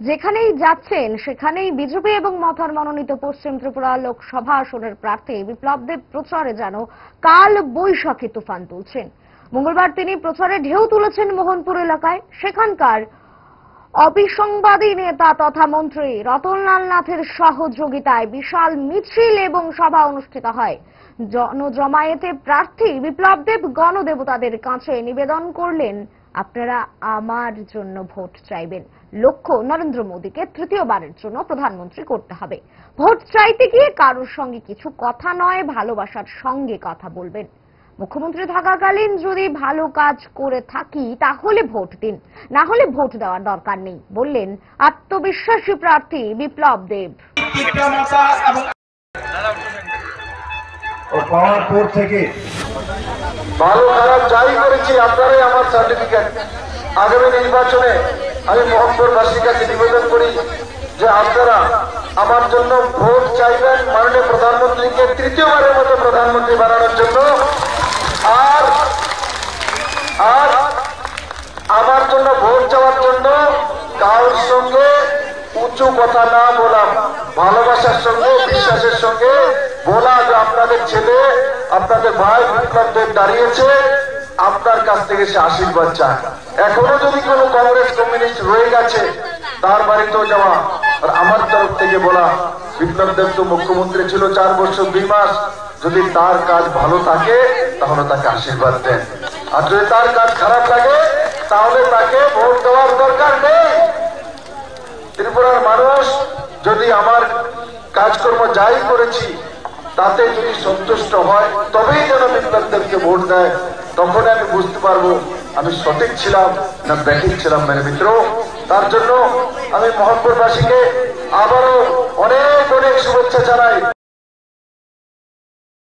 যেখানেই যাচ্ছেন সেখানেই বিজেপি এবং মথার মনোনীত পশ্চিম ত্রিপুরা লোকসভা আসনের প্রার্থী বিপ্লব দেব প্রচারে যেন কাল বৈশাখী তুফান তুলছেন। মঙ্গলবার তিনি প্রচারে ঢেউ তুলেছেন মোহনপুর এলাকায়। সেখানকার অবিসংবাদী নেতা তথা মন্ত্রী রতনলাল নাথের সহযোগিতায় বিশাল মিছিল এবং সভা অনুষ্ঠিত হয়। জনজমায়েতে প্রার্থী বিপ্লব দেব গণদেবতাদের কাছে নিবেদন করলেন, আপনারা আমার জন্য ভোট চাইবেন। লক্ষ্য নরেন্দ্র মোদীকে তৃতীয়বারের জন্য প্রধানমন্ত্রী করতে হবে। ভোট চাইতে গিয়ে কারোর সঙ্গে কিছু কথা নয়, ভালোবাসার সঙ্গে কথা বলবেন। মুখ্যমন্ত্রী থাকাকালীন যদি ভালো কাজ করে থাকি তাহলে ভোট দিন, না হলে ভোট দেওয়ার দরকার নেই, বললেন আত্মবিশ্বাসী প্রার্থী বিপ্লব দেব। পাওয়ার পর থেকে ভালো খারাপ যাই করেছি আপনারাই আমার সার্টিফিকেট। আগামী নির্বাচনে আমি মোহনপুরবাসীর কাছে নিবেদন করি যে আপনারা আমার জন্য ভোট চাইবেন, মাননীয় প্রধানমন্ত্রীকে তৃতীয়বারের মতো প্রধানমন্ত্রী বানানোর জন্য। আর আর আমার জন্য ভোট চাওয়ার জন্য কারোর সঙ্গে উঁচু কথা না বলা, ভালোবাসার সঙ্গে বিশ্বাসের সঙ্গে বলা যে আপনাদের ছেলে আপনাদের ভাই বিপ্লব দেব দাঁড়িয়েছে, আপনার কাছ থেকে সে আশীর্বাদ চায়। এখনো যদি কোনো কংগ্রেস কমিউনিস্ট রয়ে গেছে তার বাড়িতেও যাওয়া। আর আমার তরফ থেকে বলা, বিপ্লব দেব তো মুখ্যমন্ত্রী ছিল 4 বছর 2 মাস, যদি তার কাজ ভালো থাকে তাহলে তাকে আশীর্বাদ দেন, আর যদি তার কাজ খারাপ লাগে তাহলে তাকে ভোট দেওয়ার দরকার নেই। ত্রিপুরার মানুষ যদি আমার কাজকর্ম যাই করেছি তাতে যদি সন্তুষ্ট হয় তবেই যেন বিপ্লব দেবকে ভোট দেয়। তখন আমি বুঝতে পারবো আমি সঠিক ছিলাম না ব্যাঠিক ছিলাম মেরে মিত্র। তার জন্য আমি মোহনপুরবাসীকে আবারও অনেক অনেক শুভেচ্ছা জানাই।